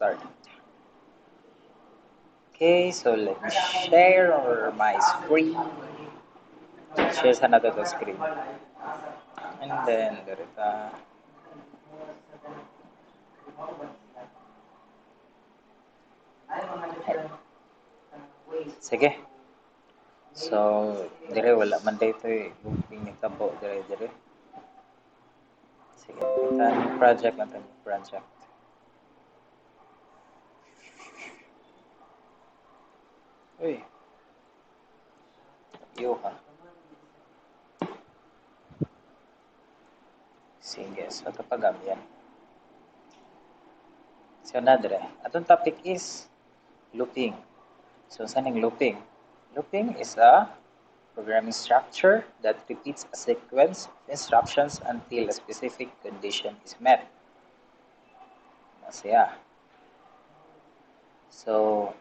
Start. Okay, so let me share my screen. Share sa nato to screen. And then, dirita. Sige. So, dire wala man dito looping ni tabo dire. Sige, kita yung project natin, project. Uy. Iyo ka. Sige, so kapag yan. So, nadre. Atong topic is looping. So, saan yung looping? Looping is a programming structure that repeats a sequence of instructions until a specific condition is met. Masaya. So,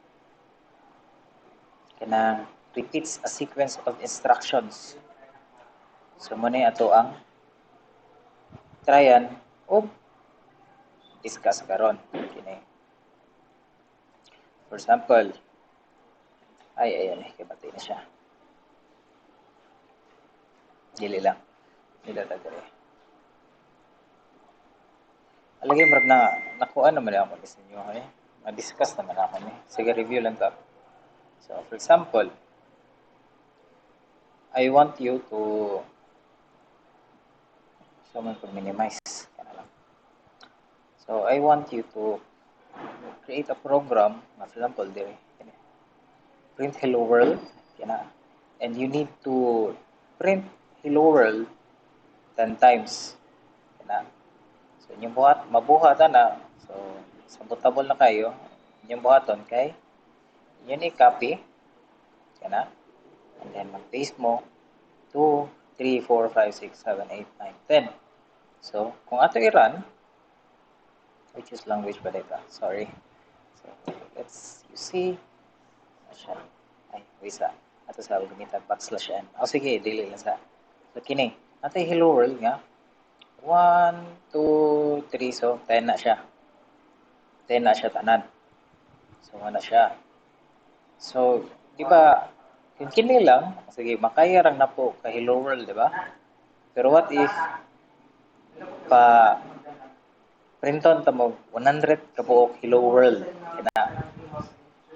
kanang repeats a sequence of instructions. So, muna ato ang tryan o discuss karon kini. For example, ayan eh, kibatay na siya. Dili lang. Dili tagare. Alagay marag na nakuha naman ako sa inyo eh. Ma-discuss naman ako ni. Sige, review lang ta. So, for example, I want you to minimize. So, I want you to create a program, for example, there, print hello world, and you need to print hello world 10 times. So, inyong mabuhatan na. So, sabotable na kayo. Inyong buhaton kay yun i-copy. And then, mag-paste mo 2, 3, 4, 5, 6, 7, 8, 9, 10. So, kung ato i-run, which is language ba dito? Sorry. So, you see, ay, wait sa, ato sa gamitan, /n. Sige, dili lang sa. So, kini, ato hello world nga, 1, 2, 3, so 10 na siya. 10 na siya tanan. So, na siya. So, di ba, yung kini lang, sige, makayarang na po ka hello world, di ba? Pero what if, printon ta mo 100 ka buok hello world.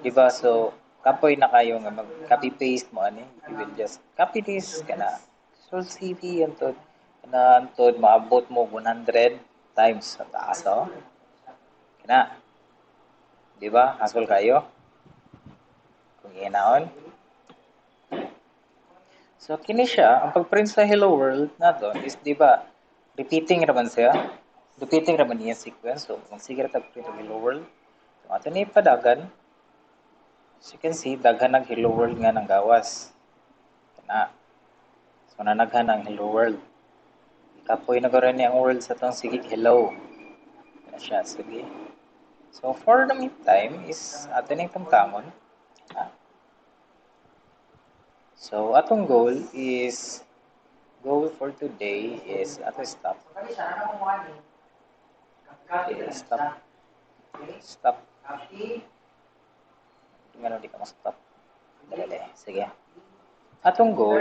Di ba? So, kapoy na kayo nga mag-copy-paste mo, you will just copy this, Control CV, antod, maabot mo 100 times sa taas, oh. Di ba? Hasol kayo? Kung ihinaon. So, kini siya, ang pag-print sa hello world nato is, di ba, repeating naman siya. Repeating naman niya sequence. So, kung sige na print ang hello world, so, ato ni padagan, as you can see, daghan ng hello world nga ng gawas. So, nanaghan ang hello world. Kapoy na gawin niya ang world sa itong sige hello. Siya, sige. So, for the meantime, is ato na itong tamon. So, atong goal for today is ato stop. Okay, stop. Tingnan di ka ma-stop. Dali. Sige. Atong goal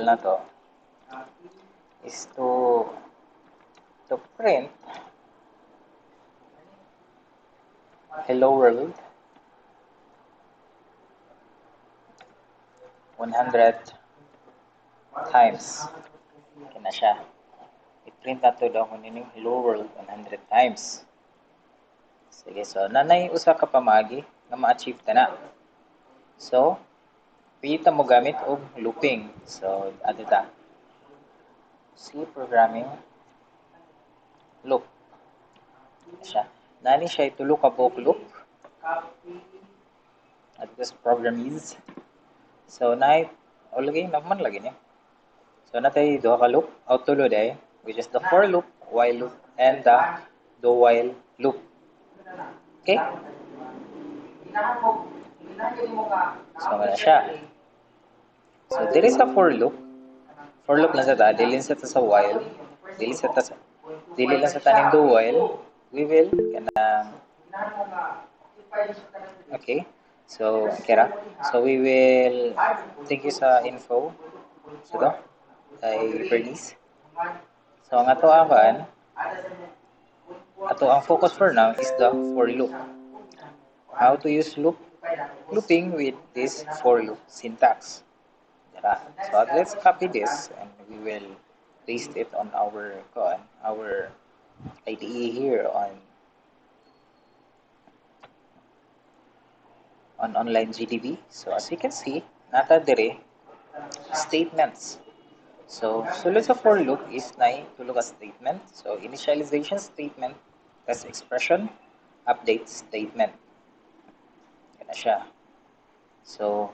na to is to print hello world 100 times. Kina siya. I-print nato daw kung nining hello world 100 times. Sige, so nanay usa ka pamagi na ma-achieve ta na. So, pita mo gamit og looping. So, ato ta. C programming loop. Siya. Nani siya itulo ka buok loop. At this program is. So, lagi naman lagi niya. So, natay duha ka loop, auto loop which is the for loop, while loop, and the do while loop. Okay? So, wala siya. So, there is a for loop. For loop lang sa ta, dili sa ta sa while, dili lang sa taning do while. we will kanang okay. So kira. So we will thank you sa info. So to kay Bernice. So ang ato ang focus for now is the for loop. How to use looping with this for loop syntax. Yeah. So let's copy this and we will paste it on our IDE here on online GDB. So as you can see, nata dire statements. So sulod sa for loop is na tulog a statement. So initialization statement, test expression, update statement. Kana siya. So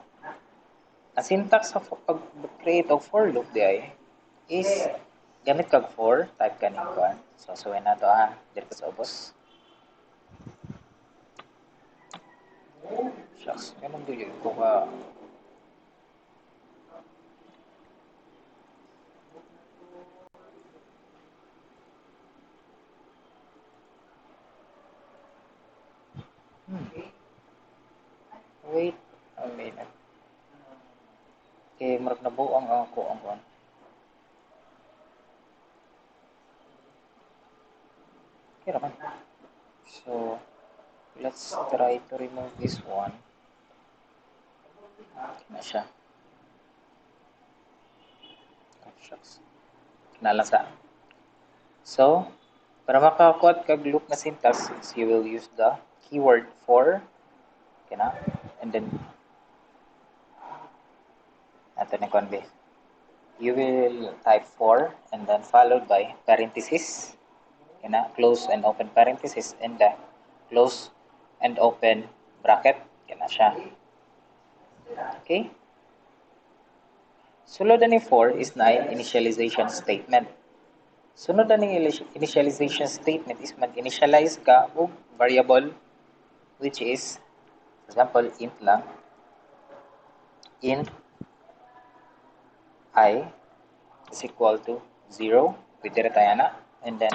ang syntax sa pag-create of for loop di ay is gamit kag for type kaning kuan. So suway na to dito sa ubos. Shucks, ganun dili ko ka wait a minute. Kay murag nabuang ako ang kuan. Okay naman. So let's try to remove this one. Na siya. Oh, shucks. Nalasa. So, para makakuha kag loop na syntax, you will use the keyword for, okay na? And then, natin na convey. You will type for and then followed by parenthesis, okay na? Close and open parenthesis and then close and open bracket, okay na siya. Okay? Sulod ni for is na initialization statement. Sunod na initialization statement is mag-initialize ka og variable which is, for example, int lang. Int I is equal to 0. Pwede rin tayo na. And then,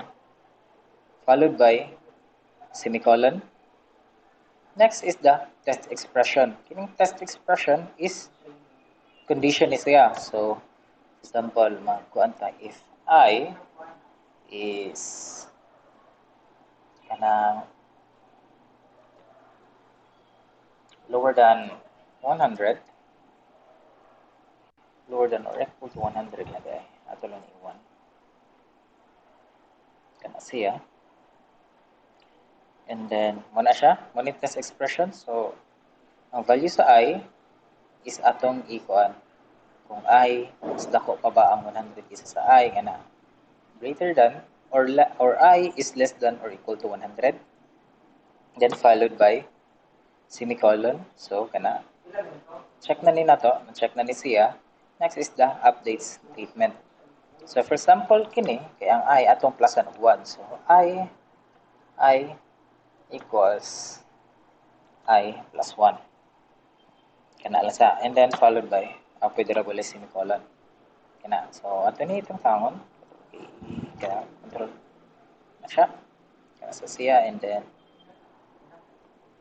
followed by semicolon. Next is the test expression. Kining test expression is condition is siya. So, for example, magkuan ta if I is kanang lower than 100, lower than or equal to 100 lagay. Ato lang i1. Kana siya. And then, muna siya. Muna test expression. So, ang value sa I is atong ikuan. Kung I, mas dako pa ba ang 100 isa sa I, nga na greater than or I is less than or equal to 100. Then followed by semicolon. So, kana. Check na ni na to. Check na ni siya. Next is the update statement. So, for example, kini, kay ang I atong plusan og 1. So, I equals I plus 1. Kana lang sa. And then followed by pwede ra bala semicolon. Kana. So, ato ni itong tangon. Kaya control na siya. Kana sa siya and then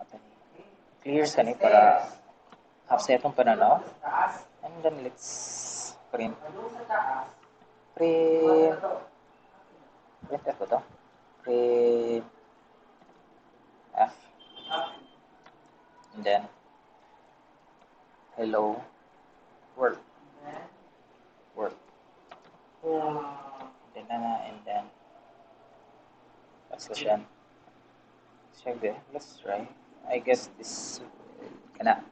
ato ni clear sa ni para half sa itong pananaw. And then let's print. Print F ba to? Print F. And then hello world. World. And then backslash. Check there. Let's try. I guess this kana.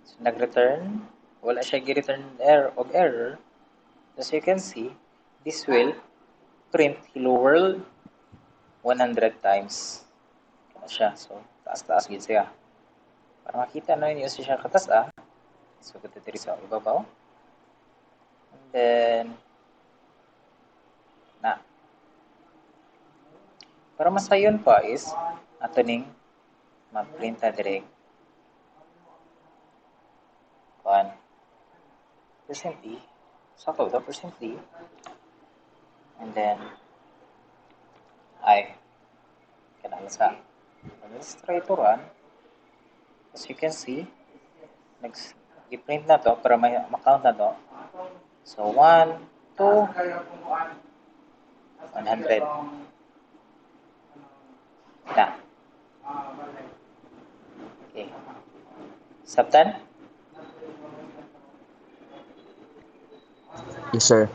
So, nag-return. Wala siya gi-return error. As you can see, this will print hello world 100 times. Kana siya. So, taas-taas gid siya. Para makita na yun siya katas So, ito diri sa ibabaw. And then, na. Para masayon pa is, ato ning mag-print na direct kuan %e. Sakto, %e. And then, I. Kanang sa administratoran, as you can see, i-print na to para may makount na to. So, 1, 2, 100. Na. Okay. Sabtan? Yes, sir.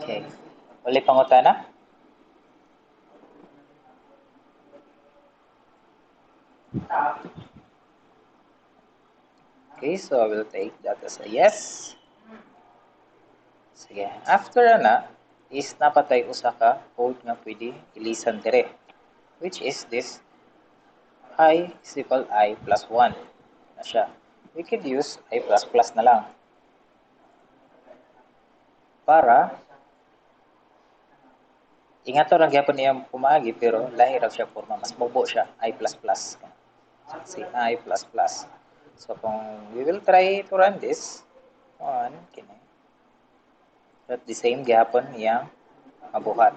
Okay. Uli pangutana? Okay, so I will take that as a yes. Sige. After na, is napatay usa ka code nga pwede ilisan dire. Which is this I is equal I plus 1. Na siya. We could use I plus plus na lang. Para ingato lang gyapon niya pumaagi pero lahi ra siya forma mas mubo siya I plus plus. Si I plus plus. So kung we will try to run this on kini. But the same gyapon yang mabuhat.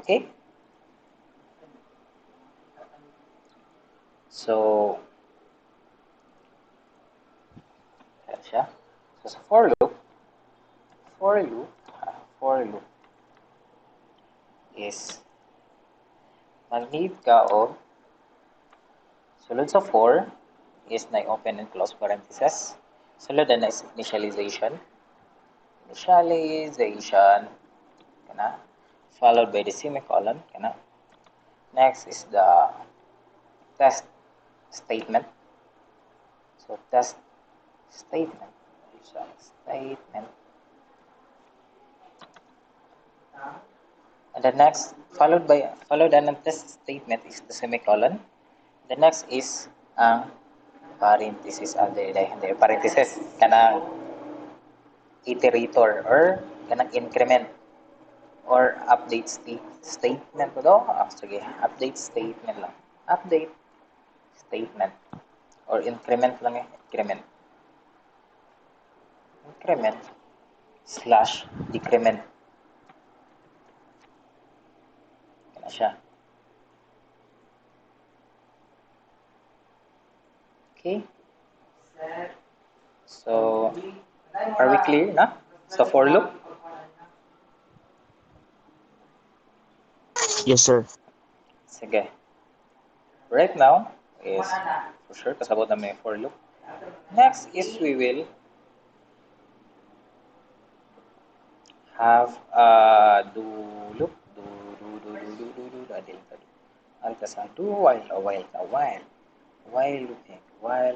Okay? So ayan siya. So sa for loop is mag-need ka o sulod sa for is na open and close parentheses. Sulod na is initialization. Kana, followed by the semicolon. Kana. Next is the test statement. So test statement. And the next followed ng test statement is the semicolon. The next is ang parenthesis hindi parenthesis kanang iterator or kanang increment or update statement ko daw. Sige, update statement lang. Update statement or increment lang increment slash decrement. Kana siya. Okay. So, are we clear na sa for loop? Yes, sir. Sige. Right now is for sure kasabot na may for loop. Next is we will have a do loop. Alta sa do while looping. While.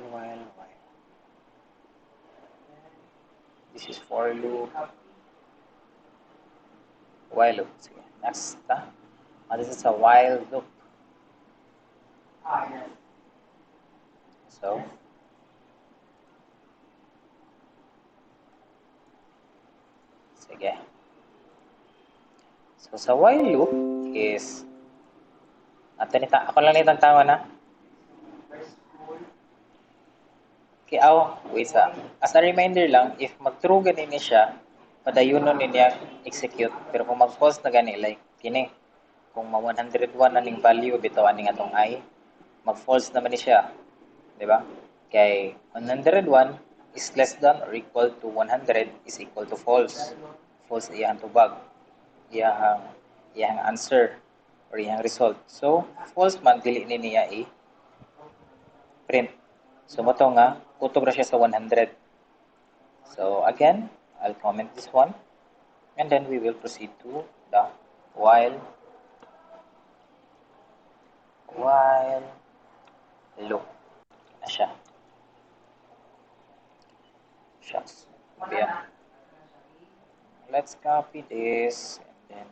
This is for loop. While loop. Sige. Next na. This is a while loop. So, sige. So, sa while loop is ako lang nitang tama na. Okay, wait sa. As a reminder lang, if mag-true ganini siya, padayunon niya execute. Pero kung mag-false na gani, like, kini, kung ma-101 na ning value, bitawan ning atong I, mag-false naman ni siya. Di ba? Kay 101 is less than or equal to 100 is equal to false. False iyang tubag. Iyang answer or iyang result. So, false man, dili ni niya i-print. So, mo nga, kutob ra siya sa 100. So, again, I'll comment this one. And then we will proceed to the while loop. Na siya. Shucks. Yeah. Let's copy this and then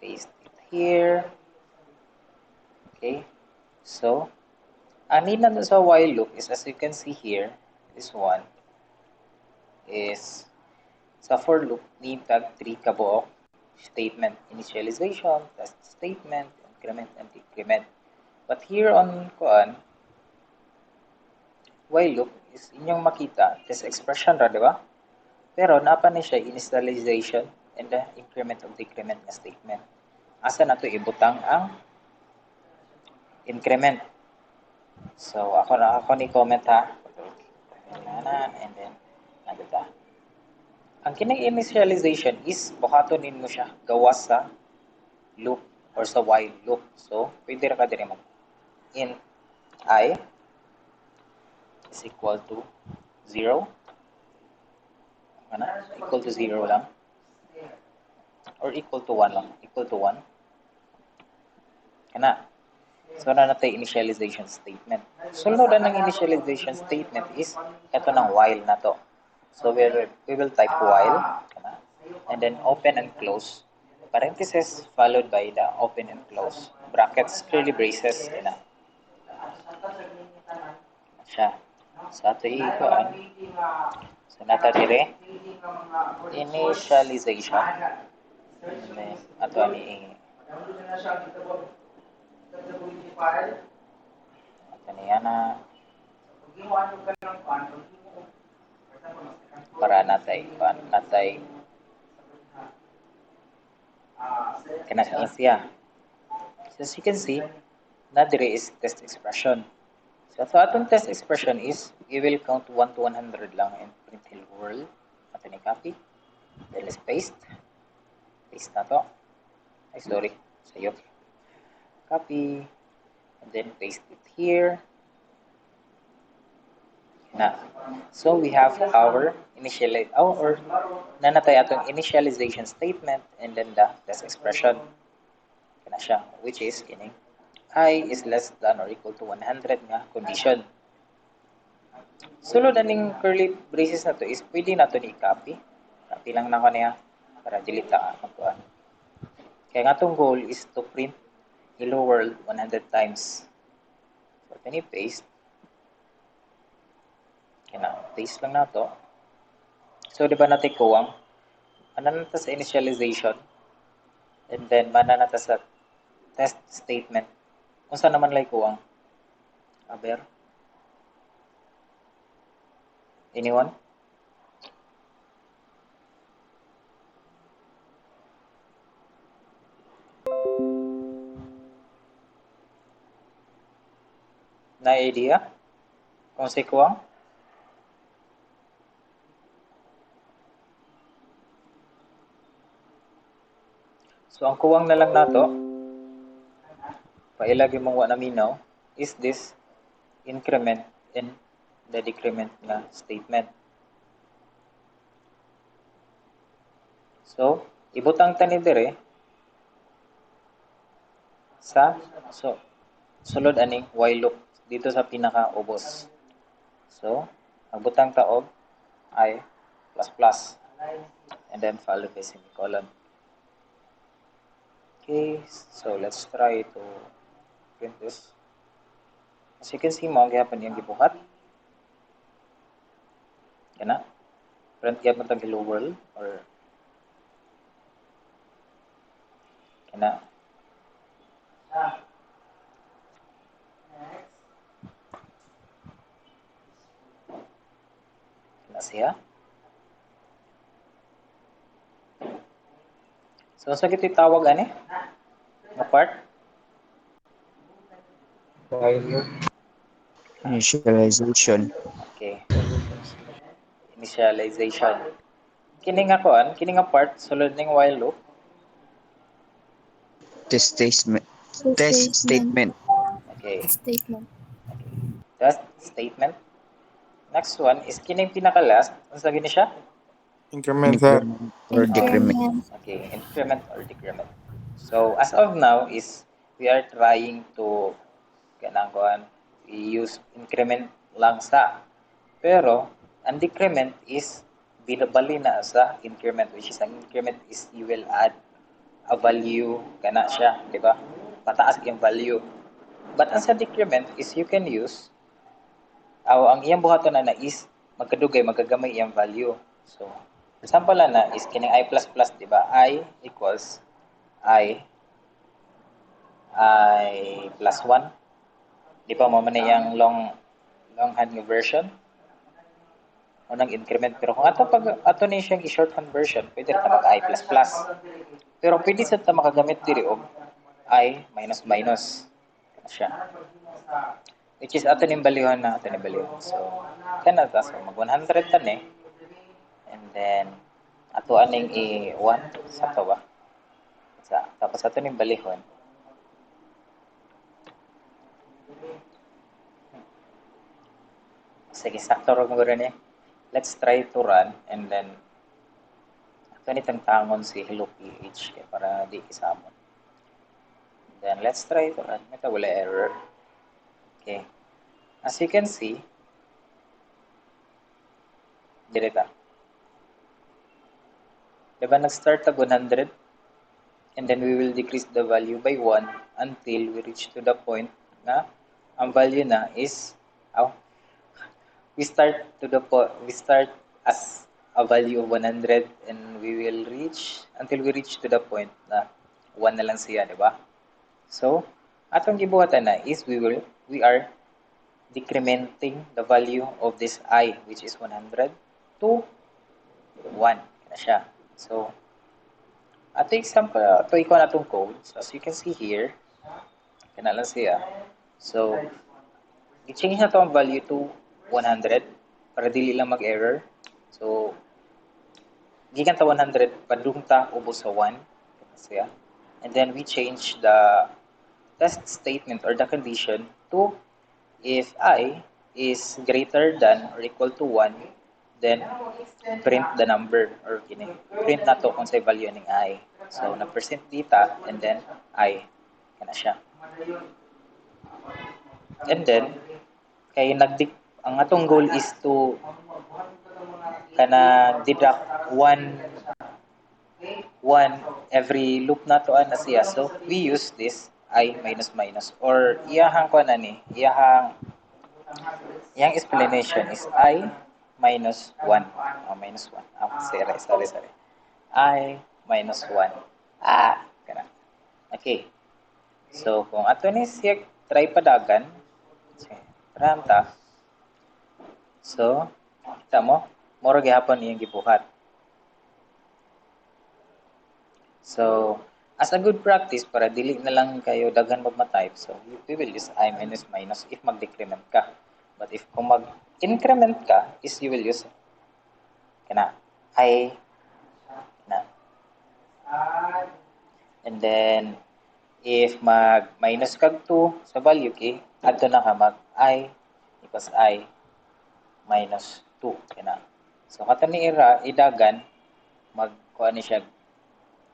paste it here. Okay. So, anin na sa while loop is as you can see here, this one is sa for loop need tag 3 kabuok statement. Initialization, test statement, increment, and decrement. But here on while loop is inyong makita, this expression ra, di ba? Pero napa ni siya initialization and the increment of decrement na statement. Asa na to ibutang ang increment. So ako ni comment ha. And then ano ta? Ang kining initialization is buhaton mo siya gawas sa loop or sa while loop. So pwede ra ka diri mag int I is equal to 0. Ano? Equal to 0 lang. Or equal to 1 lang. Equal to 1. Kana. So, na natin initialization statement. Sunod na ng initialization statement is ito ng while na to. So, we will type while. Kana. And then open and close. Parenthesis followed by the open and close. Brackets, curly braces. Kana. Siya. So, ito ikuan. So, nata dire initialization. And then, ato ni kaniyana para natay kana siya. So as you can see, na dire is test expression. So atong test expression is we will count 1 to 100 lang and print hello world. Ato ni copy. Then let's paste. Paste na to. Ay sorry. Sayo. Copy. And then paste it here. Na. So we have our nanatay atong initialization statement and then the test expression. Kana siya, which is kining I is less than or equal to 100 nga condition. Sulod aning curly braces na to is pwede na to ni copy. Copy lang na ko niya para delete ta magkuan. Kaya nga tong goal is to print hello world 100 times. So, kani paste. Kaya paste lang na to. So, di ba natin kuwang? Mana na sa initialization. And then, mana na sa test statement. Kung saan naman lay kuwang? Aber? Anyone? Na idea? Kung si kuwang? So, ang kuwang na lang nato, pailagi mong wa naminaw, is this increment and the decrement na statement. So, ibutang tani dire sa sulod aning while loop dito sa pinaka-ubos. So, magbutang ta og I plus plus and then followed by semicolon. Okay, so let's try to print this. As you can see mo, gihapon yung gibuhat. Kana. Print gyapon tag hello world or kana. Kana siya. So, sa gito'y tawag ani? Na part? Initialization. Okay. Initialization. Kini nga kuan, kini nga part sulod ning while loop. Test statement. Test statement. Okay. Statement. Okay. Test statement. Next one is kining pinaka-last. Unsa gini siya? Increment, sir. Increment or decrement. Okay, increment or decrement. So as of now is we are trying to kanang kuan use increment lang sa. Pero ang decrement is binabali na sa increment, which is ang increment is you will add a value kana siya, di ba? Pataas yung value. But ang sa decrement is you can use ang iyang buhaton na is magkadugay, magagamay iyang value. So, example na is kining I++, di ba? I equals I plus 1. Di pa mo man yung longhand version. unang increment. Pero kung ato ni siyang i-short conversion, pwede na mag I++. Pero pwede sa ta makagamit diri og I minus minus. Kana siya. Which is ato ning balihon na ato ni balihon. So, kana ta. So, mag 100 ta ni. And then, ato aning i-1 sa to ba? Tapos ato ning balihon. Sige, sakto ro mo ni. Let's try to run and then ato ni tangon si hello PH kay para di kisamon. Then let's try to run. May wala error. Okay. As you can see, direta. Diba nag-start tag 100 and then we will decrease the value by 1 until we reach to the point na ang value na is we start as a value of 100 and we will reach until we reach to the point na 1 na lang siya, di ba? So, atong gibuhatan na is we are decrementing the value of this I which is 100 to 1 na siya. So, ato example, ato ikaw na itong code. So, as you can see here, kana lang siya. So, i-change na to ang value to 100 para dili lang mag-error. So, gikan ta 100, padung ta ubos sa 1. Kana siya. And then, we change the test statement or the condition to if I is greater than or equal to 1, then print the number or print na to kung sa value ng I. So, na-present data and then I. Kana siya. And then, kay ang atong goal is to deduct one every loop na to na siya. So, we use this I minus minus or iyahang iyahang explanation is I minus 1. Minus 1. Sorry. I minus 1. Kana. Okay. So, kung ato ni siya try padagan, ranta. So, kita mo, moro gihapon iyang gibuhat. So, as a good practice, para dili na lang kayo daghan magma-type, so we will use I minus minus if mag-decrement ka. But if kung mag-increment ka, is you will use kana I na. And then, if mag-minus kag 2 sa value key, adto na ka mag-I equals I minus 2. Kana. So, kato ni idagan, magkuha ni siya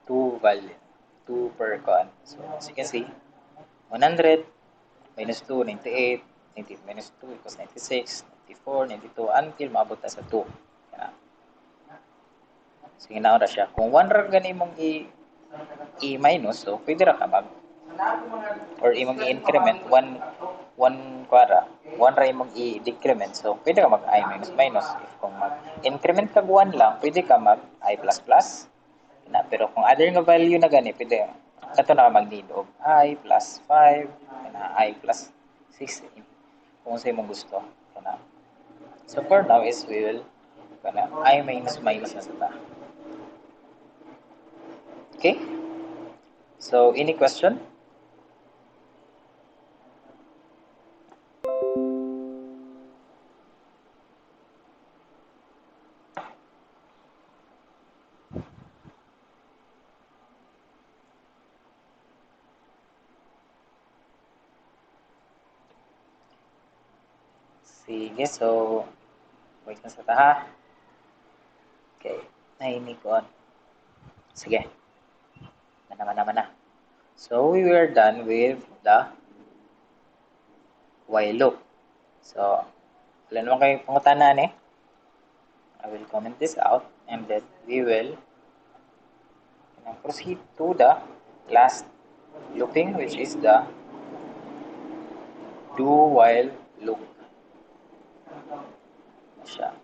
2 value. 2 per kuan. So, as you can see, 100 minus 2, 98, 90 minus 2 equals 96, 94, 92, until maabot na sa 2. Kana. So, ginaon ra siya. Kung 1 ra gani mong i-minus, so pwede ra ka or imong i-increment 1 kuara 1 ra imong i-decrement, so pwede ka mag I minus minus. If kung mag-increment kag 1 lang, pwede ka mag I plus plus na. Pero kung other nga value na gani, pwede kato na ka mag-need og I plus 5 na I plus 6 kung sa imong gusto kana. So for now is we will kana I minus minus na sa ta. Okay? So, any question? Sige, so, wait na sa ta ha. Okay, nainig ko on. Sige. Mana. So, we were done with the while loop. So, wala naman kayo pangutanan eh. I will comment this out and then we will proceed to the last looping, which is the do while loop. Siya.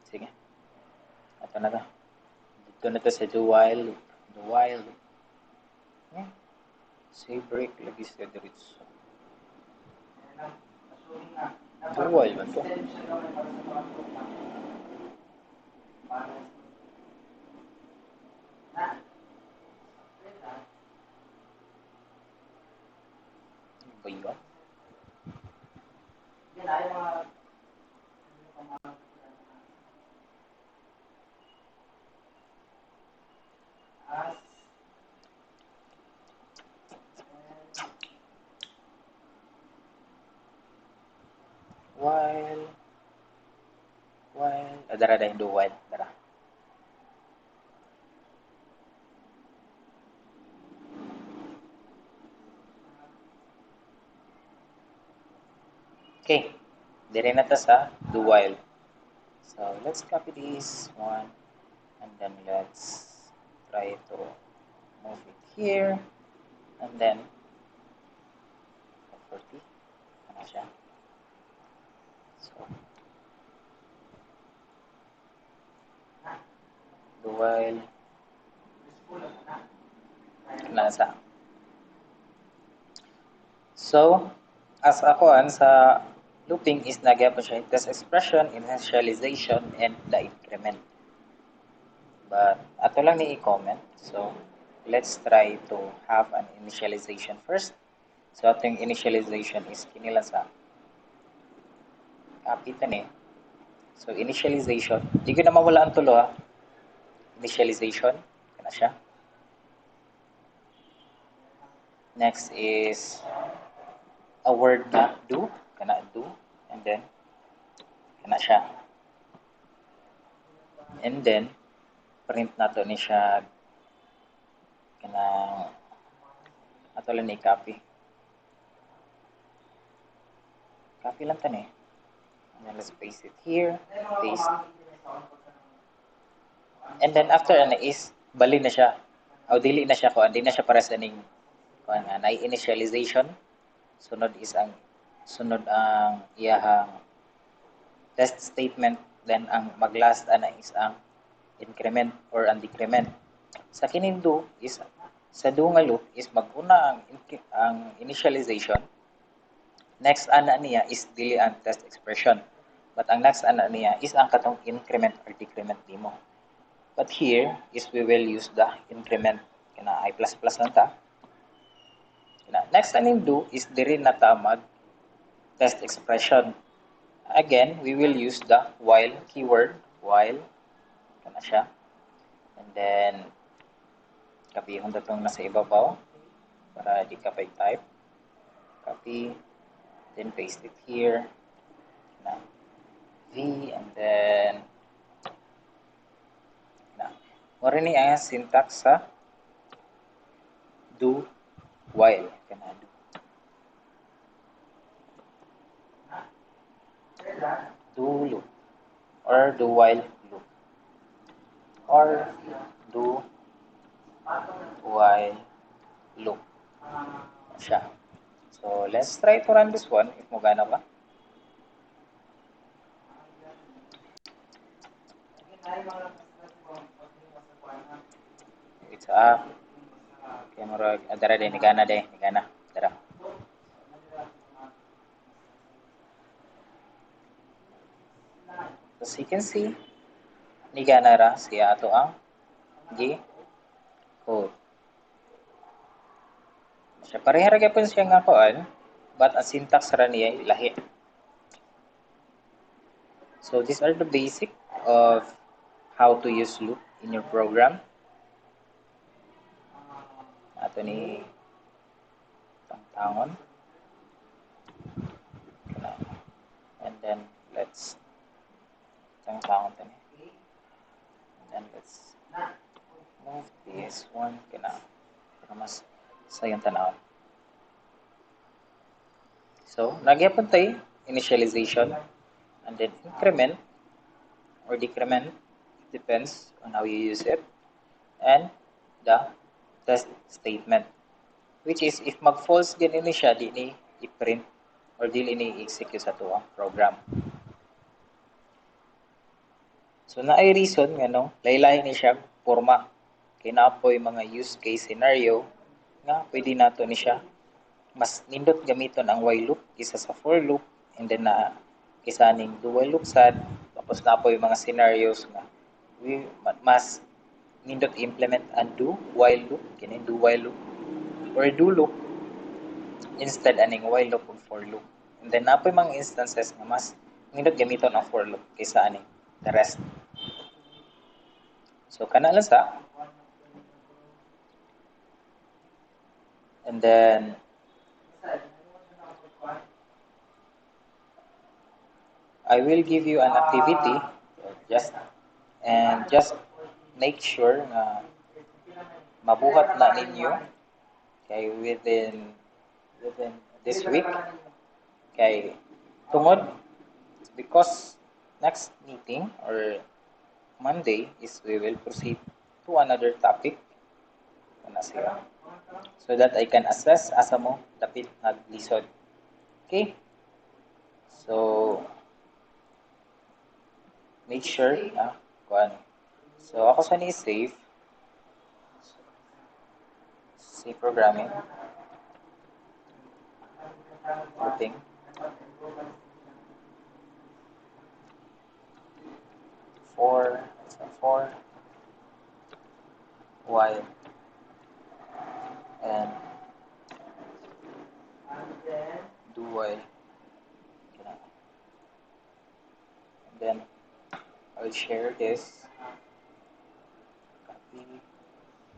Sige. Ito na to. Doon na to sa do while loop. Do while loop. Say break lagi sa diretso. Do while man to. Ano ba yun? While dara yung do while dara. Okay, dire na ta sa do while. So let's copy this one and then let's try to move it here and then 40 ano siya. So do while nasa. So as ako sa looping is nagyapon siya test expression, initialization, and the increment. But ato lang ni i-comment. So let's try to have an initialization first. So ating initialization is kinila sa copy tani. So initialization, di ko na mawala ang tulo ha. Initialization, kana siya. Next is a word na do, kana do, and then kana siya. And then print nato ni siya kanang ato lang ni copy. Copy lang tani. And then let's paste it here, paste. And then after is bali na siya. O dili na siya ko, di na siya para sa ning kuan nga na initialization. Sunod ang iyahang test statement, then ang maglast is ang increment or ang decrement. Sa kining do is sa do nga loop is maguna ang initialization. Next niya is dili ang test expression. But ang next niya is ang katong increment or decrement nimo. But here is we will use the increment. Kina I++ lang ta. Next aning do is diri na ta mag test expression. Again, we will use the while keyword, while kana siya. And then kapihon datong nasa ibabaw para di ka type. Copy, then paste it here. V and then mora ni ang syntax sa do while kana do loop or do while loop or do while loop siya. So let's try to run this one if mo gana ba. It's up. Okay, murag dara din ni gana dara. As you can see, ni gana ra siya ato ang code. Siya pareha ra gyapon siya nga kuan, but ang syntax ra niya lahi. So these are the basic of how to use loop in your program. Ato ni tangtangon. And then let's tangtangon tani. And then let's move this one kana para mas sayang tanawon. So nagyapon tay initialization and then increment or decrement, depends on how you use it, and the test statement, which is if mag-false din ini siya, di ni i-print or di ni i-execute sa tuwang program. So na ay reason nga no, laylay ni siya forma. Kaya na po yung mga use case scenario nga pwede nato ni siya mas nindot gamiton ang while loop kaysa sa for loop, and then na kaysa ning do while loop sad, tapos na po yung mga scenarios nga mas nindot implement and do while loop kini do while loop or do loop instead aning while loop ug for loop. And then napoy mga instances nga mas nindot gamiton ang for loop kaysa aning the rest. So kana lang sa. And then I will give you an activity just make sure nga mabuhat na ninyo kay within this week kay tungod because next meeting or Monday is we will proceed to another topic na siya so that I can assess asa mo dapit naglisod. Okay? So make sure kuan. So ako sa ni save programming grouping for while and do while. And then I'll share this. Copy.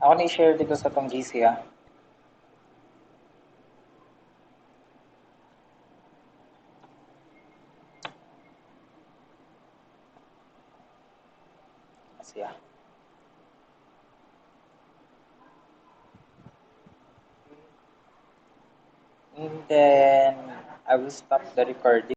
Ako na i-share dito sa tong GC ha. Siya. And then I will stop the recording.